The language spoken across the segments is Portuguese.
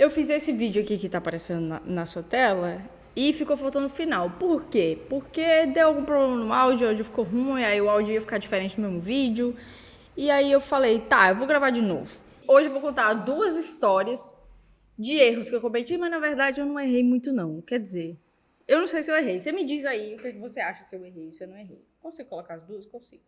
Eu fiz esse vídeo aqui que tá aparecendo na sua tela e ficou faltando o final. Por quê? Porque deu algum problema no áudio, o áudio ficou ruim, aí o áudio ia ficar diferente no mesmo vídeo. E aí eu falei, tá, eu vou gravar de novo. Hoje eu vou contar 2 histórias de erros que eu cometi, mas na verdade eu não errei muito não. Quer dizer, eu não sei se eu errei. Você me diz aí o que você acha se eu errei ou se eu não errei. Consigo colocar as duas? Consigo.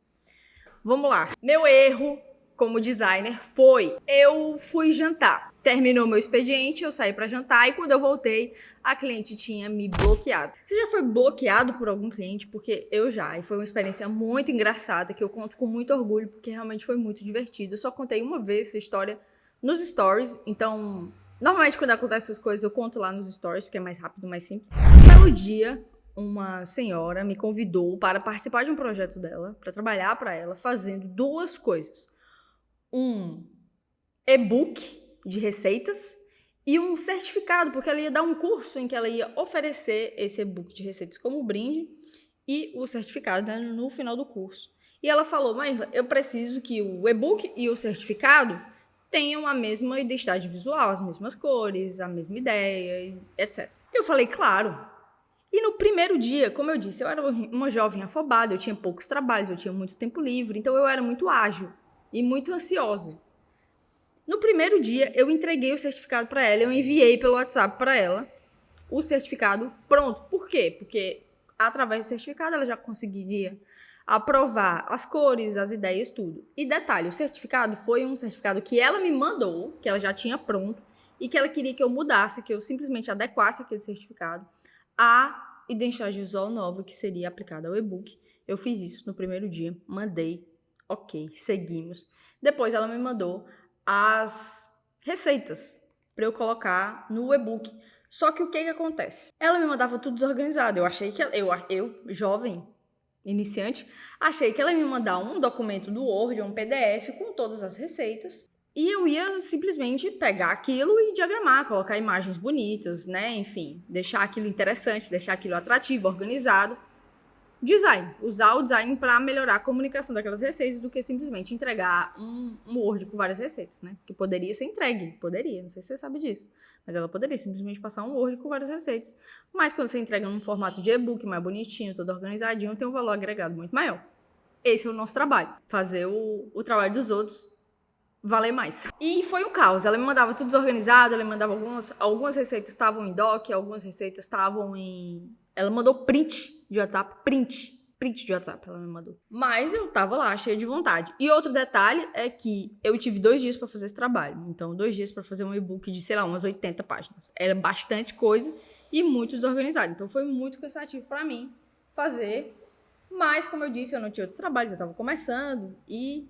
Vamos lá. Meu erro como designer foi: eu fui jantar. Terminou meu expediente, eu saí para jantar e quando eu voltei, a cliente tinha me bloqueado. Você já foi bloqueado por algum cliente? Porque eu já. E foi uma experiência muito engraçada que eu conto com muito orgulho porque realmente foi muito divertido. Eu só contei uma vez essa história nos stories, então normalmente quando acontece essas coisas eu conto lá nos stories porque é mais rápido, mais simples. Um belo dia, uma senhora me convidou para participar de um projeto dela, para trabalhar para ela, fazendo 2 coisas. Um e-book de receitas e um certificado, porque ela ia dar um curso em que ela ia oferecer esse e-book de receitas como brinde e o certificado, né, no final do curso. E ela falou, mas eu preciso que o e-book e o certificado tenham a mesma identidade visual, as mesmas cores, a mesma ideia, etc. Eu falei, claro. E no primeiro dia, como eu disse, eu era uma jovem afobada, eu tinha poucos trabalhos, eu tinha muito tempo livre, então eu era muito ágil e muito ansiosa. No primeiro dia, eu entreguei o certificado para ela, eu enviei pelo WhatsApp para ela o certificado pronto. Por quê? Porque através do certificado ela já conseguiria aprovar as cores, as ideias, tudo. E detalhe, o certificado foi um certificado que ela me mandou, que ela já tinha pronto, e que ela queria que eu mudasse, que eu simplesmente adequasse aquele certificado à identidade visual nova que seria aplicada ao e-book. Eu fiz isso no primeiro dia, mandei, ok, seguimos. Depois ela me mandou as receitas para eu colocar no e-book. Só que o que acontece? Ela me mandava tudo desorganizado. Eu achei que eu jovem, iniciante, achei que ela ia me mandar um documento do Word, um PDF com todas as receitas. E eu ia simplesmente pegar aquilo e diagramar, colocar imagens bonitas, né? Enfim, deixar aquilo interessante, deixar aquilo atrativo, organizado. Design. Usar o design para melhorar a comunicação daquelas receitas do que simplesmente entregar um Word com várias receitas, né? Que poderia ser entregue. Poderia, não sei se você sabe disso. Mas ela poderia simplesmente passar um Word com várias receitas. Mas quando você entrega num formato de e-book mais bonitinho, todo organizadinho, tem um valor agregado muito maior. Esse é o nosso trabalho. Fazer o trabalho dos outros valer mais. E foi um caos. Ela me mandava tudo desorganizado, ela me mandava algumas receitas estavam em doc, algumas receitas estavam em... Ela mandou print de WhatsApp, print de WhatsApp ela me mandou. Mas eu tava lá, cheia de vontade. E outro detalhe é que eu tive 2 dias para fazer esse trabalho. Então, 2 dias para fazer um e-book de, sei lá, umas 80 páginas. Era bastante coisa e muito desorganizado. Então, foi muito cansativo para mim fazer. Mas, como eu disse, eu não tinha outros trabalhos, eu tava começando e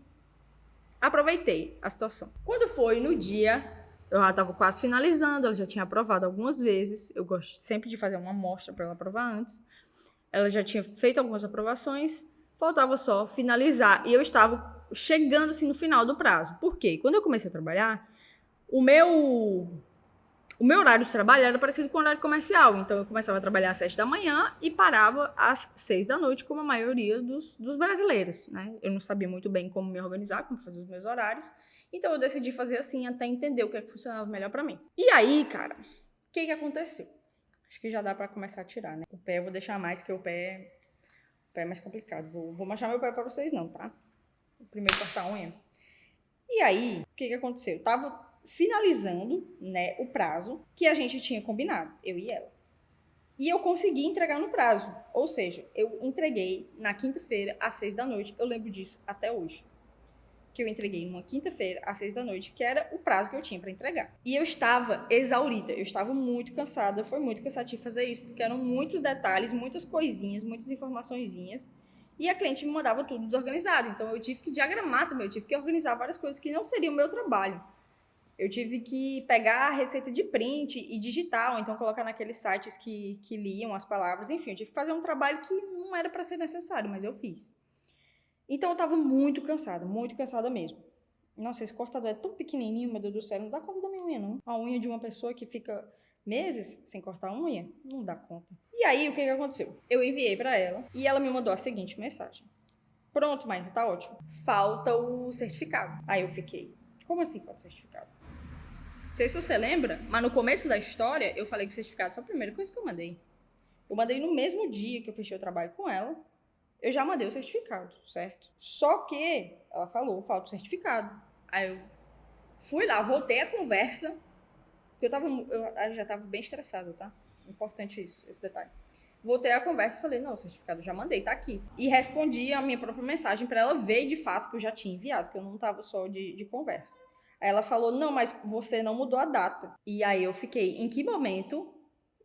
aproveitei a situação. Quando foi no dia, eu já estava quase finalizando, ela já tinha aprovado algumas vezes. Eu gosto sempre de fazer uma amostra para ela aprovar antes. Ela já tinha feito algumas aprovações, faltava só finalizar. E eu estava chegando assim no final do prazo. Por quê? Quando eu comecei a trabalhar, o meu horário de trabalho era parecido com o horário comercial. Então, eu começava a trabalhar às 7 da manhã e parava às 6 da noite, como a maioria dos brasileiros, né? Eu não sabia muito bem como me organizar, como fazer os meus horários. Então, eu decidi fazer assim até entender o que é que funcionava melhor para mim. E aí, cara, o que aconteceu? Acho que já dá para começar a tirar, né? O pé eu vou deixar mais, que o pé é mais complicado. Vou mostrar meu pé para vocês não, tá? Primeiro cortar a unha. E aí, o que aconteceu? Eu tava finalizando, né, o prazo que a gente tinha combinado, eu e ela. E eu consegui entregar no prazo. Ou seja, eu entreguei na quinta-feira, às 6 da noite. Eu lembro disso até hoje. Que eu entreguei numa quinta-feira, às 6 da noite, que era o prazo que eu tinha para entregar. E eu estava exaurida, eu estava muito cansada. Foi muito cansativo fazer isso, porque eram muitos detalhes, muitas coisinhas, muitas informaçõezinhas. E a cliente me mandava tudo desorganizado. Então eu tive que diagramar também, eu tive que organizar várias coisas que não seriam o meu trabalho. Eu tive que pegar a receita de print e digitar, ou então colocar naqueles sites que liam as palavras. Enfim, eu tive que fazer um trabalho que não era para ser necessário, mas eu fiz. Então eu tava muito cansada mesmo. Nossa, esse cortador é tão pequenininho, meu Deus do céu, não dá conta da minha unha, não. A unha de uma pessoa que fica meses sem cortar a unha, não dá conta. E aí, o que aconteceu? Eu enviei para ela e ela me mandou a seguinte mensagem. Pronto, Maíra, tá ótimo. Falta o certificado. Aí eu fiquei, como assim falta o certificado? Não sei se você lembra, mas no começo da história, eu falei que o certificado foi a primeira coisa que eu mandei. Eu mandei no mesmo dia que eu fechei o trabalho com ela, eu já mandei o certificado, certo? Só que ela falou, falta o certificado. Aí eu fui lá, voltei a conversa, porque eu já tava bem estressada, tá? Importante isso, esse detalhe. Voltei a conversa e falei, não, o certificado eu já mandei, tá aqui. E respondi a minha própria mensagem para ela ver de fato que eu já tinha enviado, que eu não tava só de conversa. Aí ela falou, não, mas você não mudou a data. E aí eu fiquei, em que momento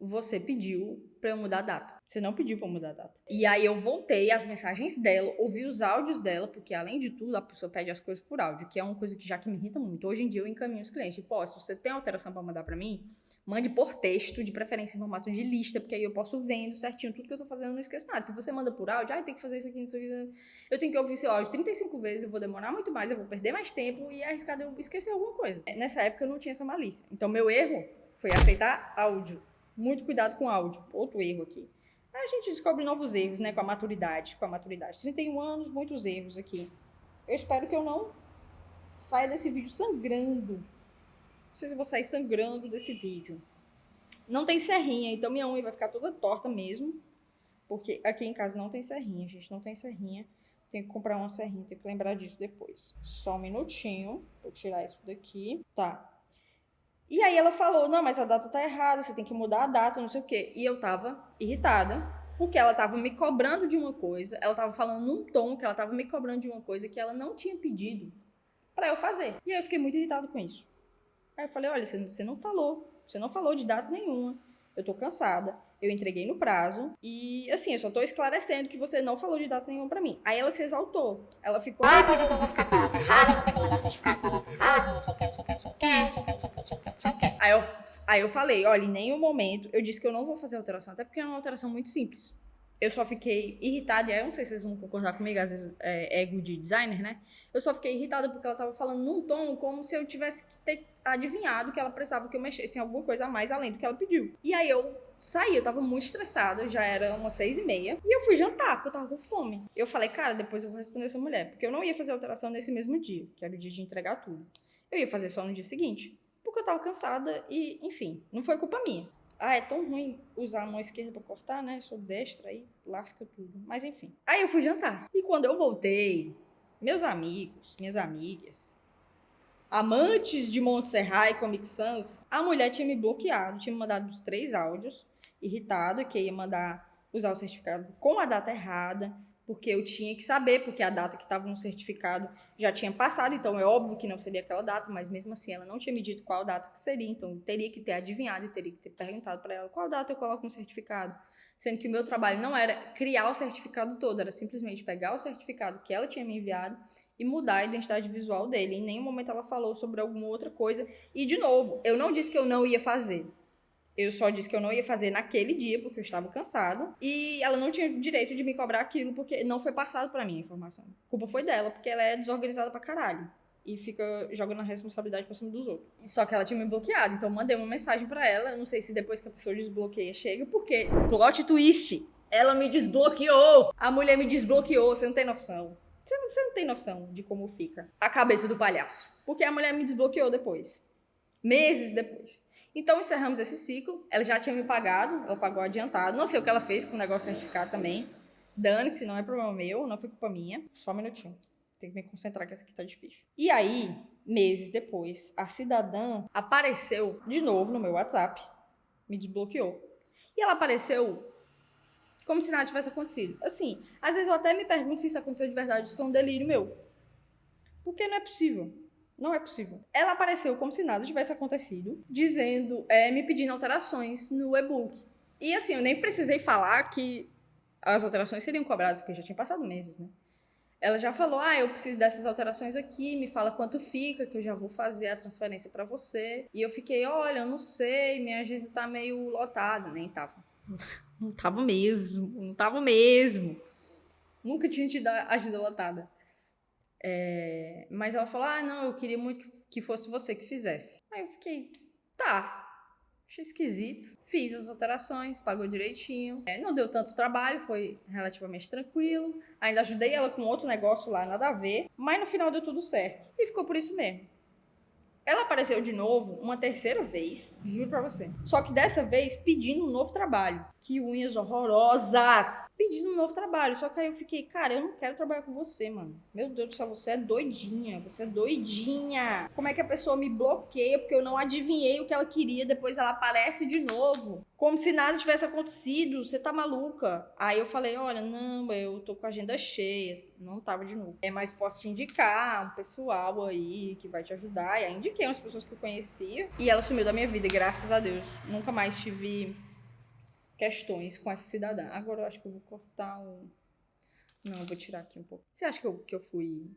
você pediu pra eu mudar a data? Você não pediu pra eu mudar a data. E aí eu voltei as mensagens dela, ouvi os áudios dela, porque além de tudo, a pessoa pede as coisas por áudio, que é uma coisa que já que me irrita muito. Hoje em dia eu encaminho os clientes, tipo, se você tem alteração pra mandar pra mim, mande por texto, de preferência em formato de lista, porque aí eu posso vendo certinho tudo que eu tô fazendo, eu não esqueço nada. Se você manda por áudio, tem que fazer isso aqui, eu tenho que ouvir seu áudio 35 vezes, eu vou demorar muito mais, eu vou perder mais tempo e é arriscado eu esquecer alguma coisa. Nessa época eu não tinha essa malícia. Então meu erro foi aceitar áudio. Muito cuidado com áudio. Outro erro aqui. A gente descobre novos erros, né? Com a maturidade. 31 anos, muitos erros aqui. Eu espero que eu não saia desse vídeo sangrando. Não sei se eu vou sair sangrando desse vídeo. Não tem serrinha, então minha unha vai ficar toda torta mesmo. Porque aqui em casa não tem serrinha, gente. Não tem serrinha. Tem que comprar uma serrinha, tem que lembrar disso depois. Só um minutinho. Vou tirar isso daqui. Tá. E aí ela falou, não, mas a data tá errada, você tem que mudar a data, não sei o quê. E eu tava irritada, porque ela tava me cobrando de uma coisa, ela tava falando num tom que ela tava me cobrando de uma coisa que ela não tinha pedido pra eu fazer. E aí eu fiquei muito irritada com isso. Aí eu falei, olha, você não falou de data nenhuma. Eu tô cansada, eu entreguei no prazo e, assim, eu só tô esclarecendo que você não falou de data nenhuma pra mim. Aí ela se exaltou, ela ficou... Mas então eu vou ficar com a data errada, vou ter que mandar certificado com a data errada, não sei o que, não sei o que, não sei o que, não sei o que, não sei o que, não sei o que, não sei o que. Aí eu falei, olha, em nenhum momento eu disse que eu não vou fazer alteração, até porque é uma alteração muito simples. Eu só fiquei irritada, e aí eu não sei se vocês vão concordar comigo, às vezes é ego de designer, né? Eu só fiquei irritada porque ela tava falando num tom como se eu tivesse que ter adivinhado que ela precisava que eu mexesse em alguma coisa a mais além do que ela pediu. E aí eu saí, eu tava muito estressada, já era umas 6h30, e eu fui jantar, porque eu tava com fome. Eu falei, cara, depois eu vou responder essa mulher, porque eu não ia fazer alteração nesse mesmo dia, que era o dia de entregar tudo. Eu ia fazer só no dia seguinte, porque eu tava cansada e, enfim, não foi culpa minha. É tão ruim usar a mão esquerda pra cortar, né? Sou destra, aí lasca tudo. Mas enfim. Aí eu fui jantar. E quando eu voltei, meus amigos, minhas amigas, amantes de Montserrat e Comic Sans, a mulher tinha me bloqueado, tinha me mandado os 3 áudios, irritada, que ia mandar usar o certificado com a data errada, porque eu tinha que saber, porque a data que estava no certificado já tinha passado, então é óbvio que não seria aquela data, mas mesmo assim ela não tinha me dito qual data que seria, então teria que ter adivinhado e teria que ter perguntado para ela qual data eu coloco no certificado, sendo que o meu trabalho não era criar o certificado todo, era simplesmente pegar o certificado que ela tinha me enviado e mudar a identidade visual dele. Em nenhum momento ela falou sobre alguma outra coisa, e de novo, eu não disse que eu não ia fazer. Eu só disse que eu não ia fazer naquele dia, porque eu estava cansada. E ela não tinha direito de me cobrar aquilo, porque não foi passado pra mim a informação. A culpa foi dela, porque ela é desorganizada pra caralho. E fica jogando a responsabilidade pra cima dos outros. Só que ela tinha me bloqueado, então eu mandei uma mensagem pra ela. Eu não sei se depois que a pessoa desbloqueia chega, porque plot twist. Ela me desbloqueou. A mulher me desbloqueou, você não tem noção. Você não tem noção de como fica a cabeça do palhaço. Porque a mulher me desbloqueou depois. Meses depois. Então, encerramos esse ciclo. Ela já tinha me pagado, ela pagou adiantado. Não sei o que ela fez com o negócio certificado também. Dane-se, não é problema meu, não foi culpa minha. Só um minutinho. Tem que me concentrar que essa aqui tá difícil. E aí, meses depois, a cidadã apareceu de novo no meu WhatsApp. Me desbloqueou. E ela apareceu como se nada tivesse acontecido. Assim, às vezes eu até me pergunto se isso aconteceu de verdade, se foi um delírio meu. Porque não é possível. Não é possível. Ela apareceu como se nada tivesse acontecido, dizendo, me pedindo alterações no e-book. E assim, eu nem precisei falar que as alterações seriam cobradas, porque já tinha passado meses, né? Ela já falou, eu preciso dessas alterações aqui, me fala quanto fica, que eu já vou fazer a transferência pra você. E eu fiquei, olha, eu não sei, minha agenda tá meio lotada. Nem tava. Não tava mesmo. Nunca tinha tido a agenda lotada. Mas ela falou, não, eu queria muito que fosse você que fizesse. Aí eu fiquei, tá, achei esquisito. Fiz as alterações, pagou direitinho. Não deu tanto trabalho, foi relativamente tranquilo. Ainda ajudei ela com outro negócio lá, nada a ver. Mas no final deu tudo certo. E ficou por isso mesmo. Ela apareceu de novo uma terceira vez, juro pra você. Só que dessa vez pedindo um novo trabalho. Que unhas horrorosas! Pedindo um novo trabalho. Só que aí eu fiquei, cara, eu não quero trabalhar com você, mano. Meu Deus do céu, você é doidinha. Você é doidinha. Como é que a pessoa me bloqueia porque eu não adivinhei o que ela queria, depois ela aparece de novo? Como se nada tivesse acontecido. Você tá maluca? Aí eu falei, olha, não, eu tô com a agenda cheia. Não tava de novo. Mas posso te indicar um pessoal aí que vai te ajudar. E aí indiquei umas pessoas que eu conhecia. E ela sumiu da minha vida, e graças a Deus. Nunca mais tive questões com essa cidadã. Agora eu acho que eu vou cortar o... Não, eu vou tirar aqui um pouco. Você acha que eu fui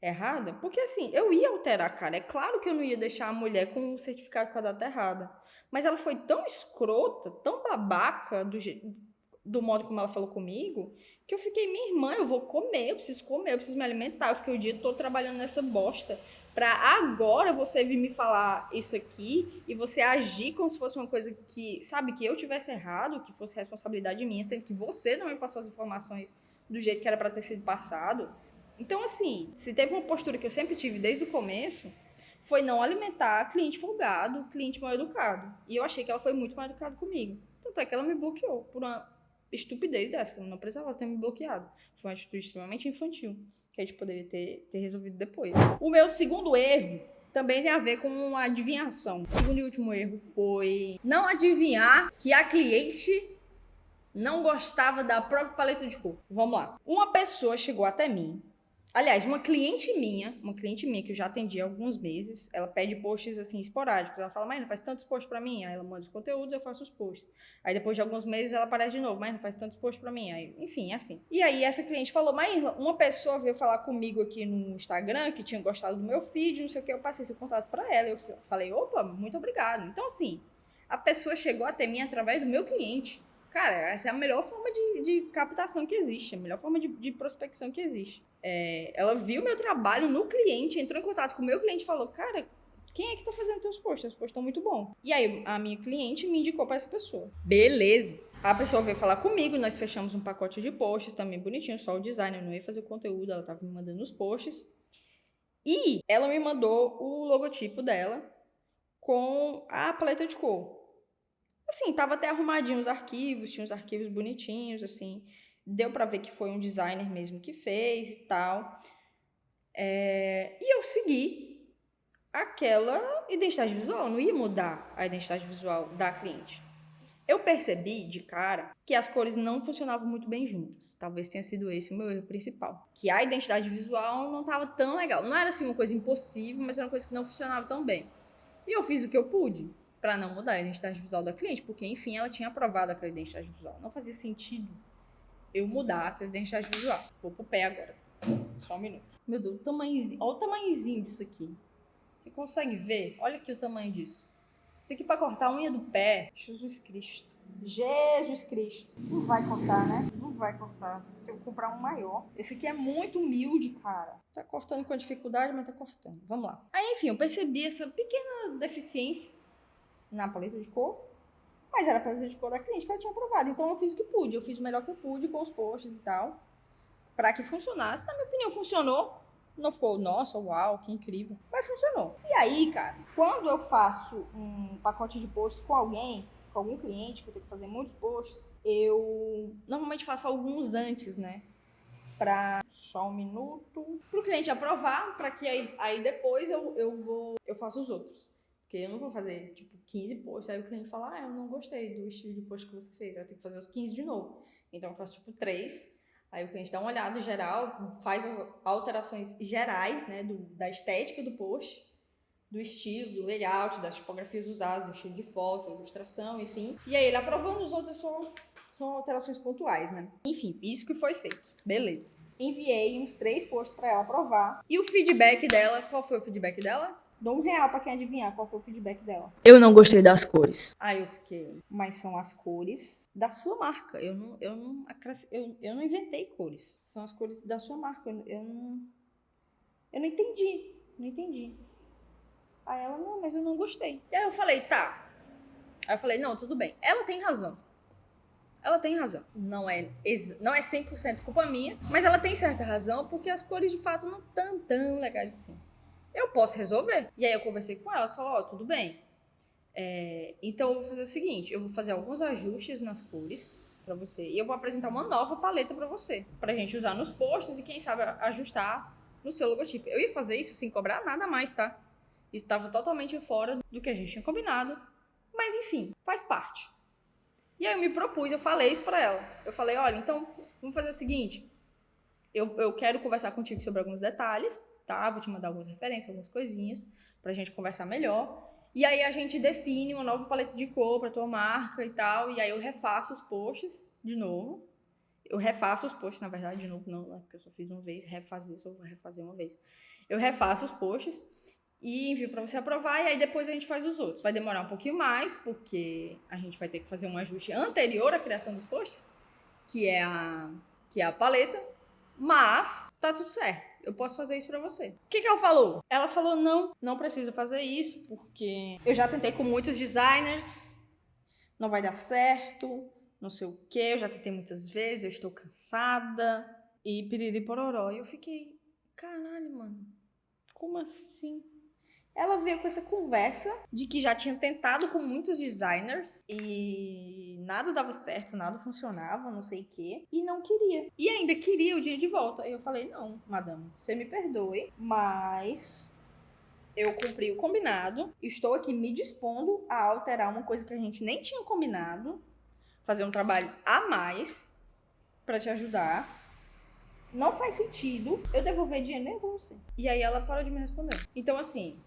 errada? Porque assim, eu ia alterar, cara. É claro que eu não ia deixar a mulher com o certificado com a data errada. Mas ela foi tão escrota, tão babaca do modo como ela falou comigo, que eu fiquei, minha irmã, eu vou comer, eu preciso me alimentar. Eu fiquei o dia todo trabalhando nessa bosta. Pra agora você vir me falar isso aqui e você agir como se fosse uma coisa que, sabe, que eu tivesse errado, que fosse responsabilidade minha, sendo que você não me passou as informações do jeito que era pra ter sido passado. Então, assim, se teve uma postura que eu sempre tive desde o começo, foi não alimentar cliente folgado, cliente mal educado. E eu achei que ela foi muito mal educada comigo. Tanto é que ela me bloqueou por uma estupidez dessa. Eu não precisava ter me bloqueado. Foi uma atitude extremamente infantil, que a gente poderia ter resolvido depois. O meu segundo erro também tem a ver com uma adivinhação. O segundo e último erro foi não adivinhar que a cliente não gostava da própria paleta de cor. Vamos lá. Uma pessoa chegou até mim. Aliás, uma cliente minha que eu já atendi há alguns meses, ela pede posts assim esporádicos. Ela fala, mas não faz tantos posts pra mim. Aí ela manda os conteúdos, eu faço os posts. Aí depois de alguns meses ela aparece de novo, mas não faz tantos posts pra mim. Aí, enfim, é assim. E aí essa cliente falou, mas uma pessoa veio falar comigo aqui no Instagram que tinha gostado do meu feed, não sei o que, eu passei esse contato pra ela. Eu falei, opa, muito obrigado. Então assim, a pessoa chegou até mim através do meu cliente. Cara, essa é a melhor forma de captação que existe, a melhor forma de prospecção que existe. Ela viu meu trabalho no cliente, entrou em contato com o meu cliente e falou, cara, quem é que tá fazendo teus posts? Teus posts estão muito bons. E aí, a minha cliente me indicou pra essa pessoa. Beleza. A pessoa veio falar comigo, nós fechamos um pacote de posts também bonitinho, só o design, eu não ia fazer o conteúdo, ela tava me mandando os posts. E ela me mandou o logotipo dela com a paleta de cor. Assim, tava até arrumadinho os arquivos, tinha os arquivos bonitinhos, assim. Deu pra ver que foi um designer mesmo que fez e tal. E eu segui aquela identidade visual, não ia mudar a identidade visual da cliente. Eu percebi de cara que as cores não funcionavam muito bem juntas. Talvez tenha sido esse o meu erro principal. Que a identidade visual não tava tão legal. Não era assim uma coisa impossível, mas era uma coisa que não funcionava tão bem. E eu fiz o que eu pude para não mudar a identidade visual da cliente, porque, enfim, ela tinha aprovado aquela identidade visual. Não fazia sentido eu mudar aquela identidade visual. Vou pro pé agora. Só um minuto. Meu Deus, o tamanhozinho. Olha o tamanhozinho disso aqui. Você consegue ver? Olha aqui o tamanho disso. Isso aqui para cortar a unha do pé. Jesus Cristo. Jesus Cristo. Não vai cortar, né? Não vai cortar. Eu vou comprar um maior. Esse aqui é muito humilde, cara. Tá cortando com dificuldade, mas tá cortando. Vamos lá. Aí, enfim, eu percebi essa pequena deficiência na paleta de cor, mas era a paleta de cor da cliente que ela tinha aprovado. Então eu fiz o que pude, eu fiz o melhor que eu pude com os posts e tal, pra que funcionasse. Na minha opinião, funcionou. Não ficou, nossa, uau, que incrível. Mas funcionou. E aí, cara, quando eu faço um pacote de posts com alguém, com algum cliente, que eu tenho que fazer muitos posts, eu normalmente faço alguns antes, né? Pra só um minuto, pro cliente aprovar, pra que aí depois eu faço os outros. Porque eu não vou fazer, tipo, 15 posts, aí o cliente fala, eu não gostei do estilo de post que você fez, eu tenho que fazer os 15 de novo. Então eu faço, tipo, 3, aí o cliente dá uma olhada geral, faz as alterações gerais, né, da estética do post, do estilo, do layout, das tipografias usadas, do estilo de foto, ilustração, enfim. E aí ele aprovando, os outros são alterações pontuais, né? Enfim, isso que foi feito. Beleza. Enviei uns 3 posts pra ela aprovar. E o feedback dela, qual foi o feedback dela? Dou R$1 pra quem adivinhar qual foi o feedback dela. Eu não gostei das cores. Aí eu fiquei, mas são as cores da sua marca. Eu não inventei cores. São as cores da sua marca. Eu não entendi. Aí ela, não, mas eu não gostei. E aí eu falei, tá. Aí eu falei, não, tudo bem. Ela tem razão. Não é 100% culpa minha, mas ela tem certa razão, porque as cores de fato não estão tão legais assim. eu posso resolver. E aí eu conversei com ela, ela falou, ó, tudo bem. Então eu vou fazer o seguinte, eu vou fazer alguns ajustes nas cores pra você e eu vou apresentar uma nova paleta pra você, pra gente usar nos posts e quem sabe ajustar no seu logotipo. Eu ia fazer isso sem cobrar nada mais, tá? Estava totalmente fora do que a gente tinha combinado, mas enfim, faz parte. E aí eu me propus, eu falei isso pra ela. Eu falei, olha, então vamos fazer o seguinte, eu quero conversar contigo sobre alguns detalhes, tá? Vou te mandar algumas referências, algumas coisinhas pra gente conversar melhor. E aí a gente define uma nova paleta de cor pra tua marca e tal. E aí eu refaço os posts de novo. Eu refaço os posts, na verdade, de novo não, né? Porque eu só fiz uma vez, só vou refazer uma vez. Eu refaço os posts e envio pra você aprovar. E aí depois a gente faz os outros. Vai demorar um pouquinho mais, porque a gente vai ter que fazer um ajuste anterior à criação dos posts, que é a paleta. Mas tá tudo certo. Eu posso fazer isso pra você. O que ela falou? Ela falou, não preciso fazer isso, porque eu já tentei com muitos designers, não vai dar certo, não sei o quê, eu já tentei muitas vezes, eu estou cansada, e piriri pororó. E eu fiquei, caralho, mano, como assim? Ela veio com essa conversa de que já tinha tentado com muitos designers e nada dava certo, nada funcionava, não sei o quê, e não queria. E ainda queria o dinheiro de volta. E eu falei, não, madame, você me perdoe, mas eu cumpri o combinado, estou aqui me dispondo a alterar uma coisa que a gente nem tinha combinado, fazer um trabalho a mais pra te ajudar. Não faz sentido eu devolver dinheiro nem pra você. E aí ela parou de me responder. Então, assim,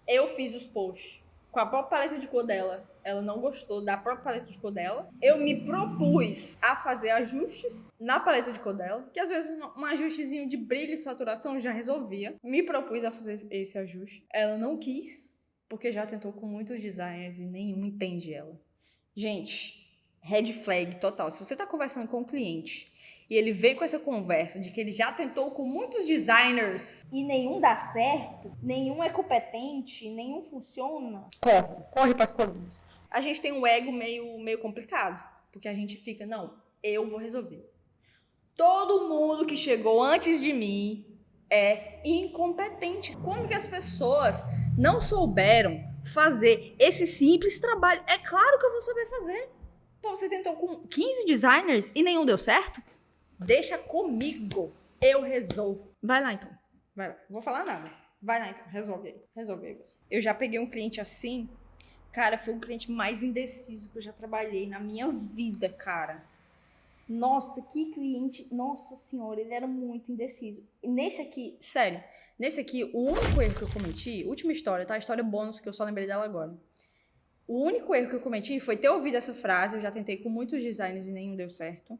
eu fiz os posts com a própria paleta de cor dela. Ela não gostou da própria paleta de cor dela. Eu me propus a fazer ajustes na paleta de cor dela, que às vezes um ajustezinho de brilho e de saturação já resolvia. Me propus a fazer esse ajuste. Ela não quis, porque já tentou com muitos designers e nenhum entende ela. Gente, red flag total. Se você tá conversando com um cliente e ele vem com essa conversa de que ele já tentou com muitos designers e nenhum dá certo, nenhum é competente, nenhum funciona, corre para as colunas. A gente tem um ego meio complicado, porque a gente fica, não, eu vou resolver. Todo mundo que chegou antes de mim é incompetente. Como que as pessoas não souberam fazer esse simples trabalho? É claro que eu vou saber fazer. Então você tentou com 15 designers e nenhum deu certo? Deixa comigo. Eu resolvo. Vai lá, então. Vai lá. Não vou falar nada. Vai lá, então. Resolve aí. Resolve aí você. Eu já peguei um cliente assim. Cara, foi o cliente mais indeciso que eu já trabalhei na minha vida, cara. Nossa, que cliente. Nossa senhora, ele era muito indeciso. E nesse aqui, sério. Nesse aqui, o único erro que eu cometi... Última história, tá? História bônus, que eu só lembrei dela agora. O único erro que eu cometi foi ter ouvido essa frase. Eu já tentei com muitos designers e nenhum deu certo.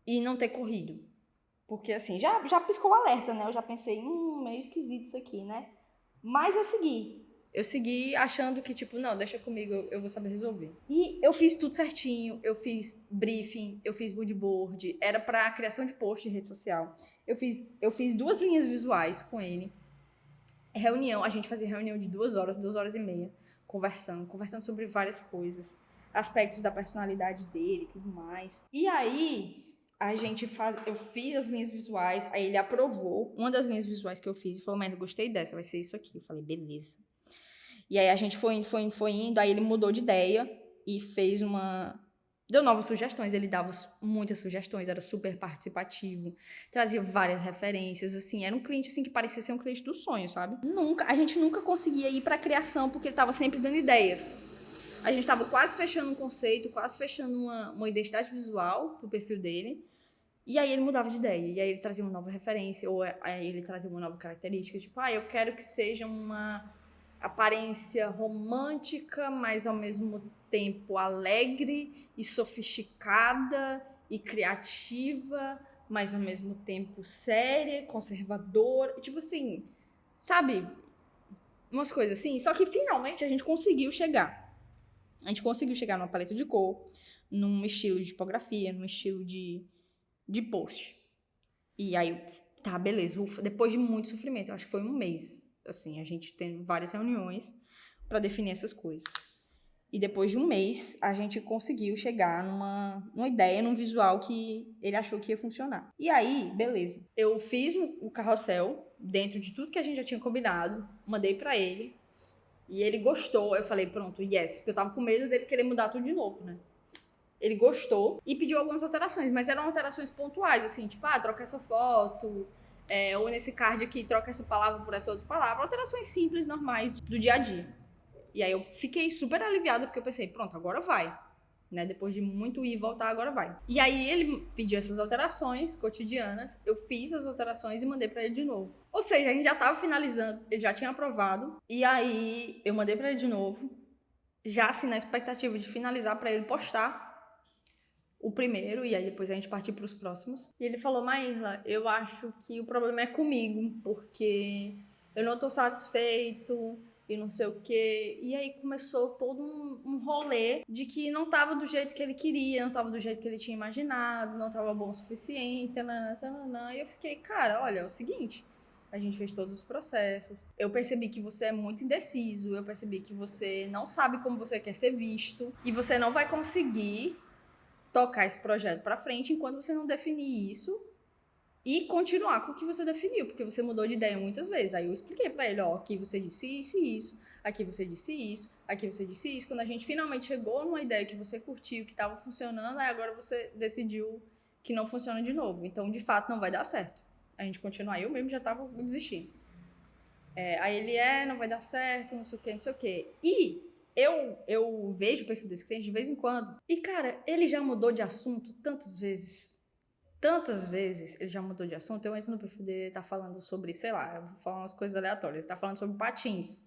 E não ter corrido. Porque assim, já piscou o alerta, né? Eu já pensei, meio esquisito isso aqui, né? Mas eu segui. Eu segui achando que, tipo, não, deixa comigo, eu vou saber resolver. E eu fiz tudo certinho. Eu fiz briefing, eu fiz moodboard. Era pra criação de post em rede social. Eu fiz 2 linhas visuais com ele. Reunião, a gente fazia reunião de 2 horas e meia. Conversando sobre várias coisas. Aspectos da personalidade dele e tudo mais. E aí... eu fiz as linhas visuais, aí ele aprovou uma das linhas visuais que eu fiz e falou, mas eu gostei dessa, vai ser isso aqui. Eu falei, beleza. E aí a gente foi indo, aí ele mudou de ideia e deu novas sugestões, ele dava muitas sugestões, era super participativo, trazia várias referências, assim, era um cliente assim que parecia ser um cliente do sonho, sabe? A gente nunca conseguia ir pra criação porque ele tava sempre dando ideias. A gente estava quase fechando um conceito, quase fechando uma identidade visual pro perfil dele. E aí ele mudava de ideia. E aí ele trazia uma nova referência, ou aí ele trazia uma nova característica. Tipo, eu quero que seja uma aparência romântica, mas ao mesmo tempo alegre e sofisticada e criativa, mas ao mesmo tempo séria, conservadora. Tipo assim, sabe? Umas coisas assim. Só que finalmente a gente conseguiu chegar. A gente conseguiu chegar numa paleta de cor, num estilo de tipografia, num estilo de post. E aí, tá, beleza. Depois de muito sofrimento, eu acho que foi um mês, assim, a gente tendo várias reuniões pra definir essas coisas. E depois de um mês, a gente conseguiu chegar numa ideia, num visual que ele achou que ia funcionar. E aí, beleza. Eu fiz o carrossel dentro de tudo que a gente já tinha combinado, mandei pra ele. E ele gostou. Eu falei, pronto, yes. Porque eu tava com medo dele querer mudar tudo de novo, né? Ele gostou e pediu algumas alterações, mas eram alterações pontuais, assim, tipo, troca essa foto, ou nesse card aqui, troca essa palavra por essa outra palavra. Alterações simples, normais, do dia a dia. E aí eu fiquei super aliviada, porque eu pensei, pronto, agora vai. Né? Depois de muito ir e voltar, agora vai. E aí ele pediu essas alterações cotidianas, eu fiz as alterações e mandei pra ele de novo. Ou seja, a gente já tava finalizando, ele já tinha aprovado, e aí eu mandei pra ele de novo, já assim na expectativa de finalizar pra ele postar o primeiro, e aí depois a gente partir pros próximos. E ele falou, Maírla, eu acho que o problema é comigo, porque eu não tô satisfeito, e não sei o quê. E aí começou todo um rolê de que não tava do jeito que ele queria, não tava do jeito que ele tinha imaginado, não tava bom o suficiente, e eu fiquei, cara, olha, é o seguinte, a gente fez todos os processos, eu percebi que você é muito indeciso, eu percebi que você não sabe como você quer ser visto, e você não vai conseguir tocar esse projeto pra frente enquanto você não definir isso e continuar com o que você definiu, porque você mudou de ideia muitas vezes. Aí eu expliquei pra ele, aqui você disse isso e isso, aqui você disse isso, aqui você disse isso. Quando a gente finalmente chegou numa ideia que você curtiu, que estava funcionando, aí agora você decidiu que não funciona de novo. Então, de fato, não vai dar certo. A gente continuar. Eu mesmo já tava desistindo. Aí ele, não vai dar certo, não sei o quê, não sei o quê. E eu vejo o perfil desse cliente de vez em quando. E, cara, ele já mudou de assunto tantas vezes ele já mudou de assunto. Eu entro no perfil dele, ele tá falando sobre, sei lá, eu vou falar umas coisas aleatórias, ele tá falando sobre patins.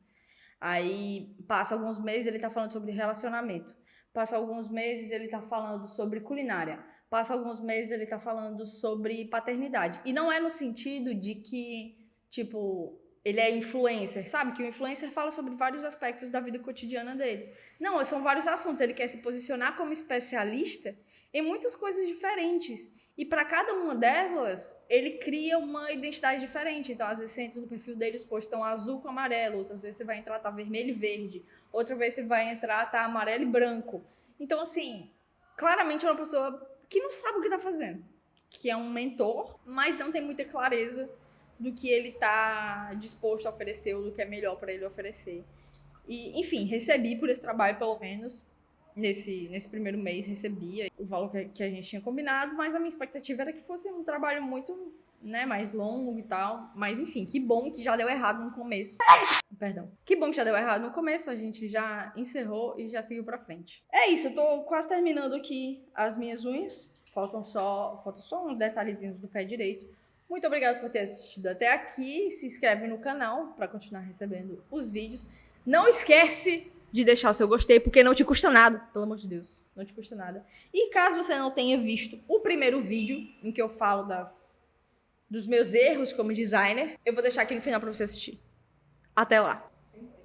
Aí passa alguns meses, ele tá falando sobre relacionamento. Passa alguns meses, ele tá falando sobre culinária. Passa alguns meses, ele tá falando sobre paternidade. E não é no sentido de que, tipo, ele é influencer, sabe? Que o influencer fala sobre vários aspectos da vida cotidiana dele. Não, são vários assuntos. Ele quer se posicionar como especialista em muitas coisas diferentes. E para cada uma delas, ele cria uma identidade diferente. Então, às vezes você entra no perfil dele, os posts estão azul com amarelo. Outras vezes você vai entrar, tá vermelho e verde. Outra vez você vai entrar, tá amarelo e branco. Então, assim, claramente é uma pessoa que não sabe o que tá fazendo. Que é um mentor, mas não tem muita clareza do que ele tá disposto a oferecer ou do que é melhor para ele oferecer. E, enfim, recebi por esse trabalho, pelo menos, nesse primeiro mês, recebia o valor que a gente tinha combinado, mas a minha expectativa era que fosse um trabalho muito, né, mais longo e tal. Mas, enfim, que bom que já deu errado no começo. Perdão. Que bom que já deu errado no começo, a gente já encerrou e já seguiu pra frente. É isso, eu tô quase terminando aqui as minhas unhas. Faltam só uns detalhezinhos do pé direito. Muito obrigada por ter assistido até aqui. Se inscreve no canal para continuar recebendo os vídeos. Não esquece de deixar o seu gostei, porque não te custa nada. Pelo amor de Deus, não te custa nada. E caso você não tenha visto o primeiro vídeo em que eu falo dos meus erros como designer, eu vou deixar aqui no final para você assistir. Até lá!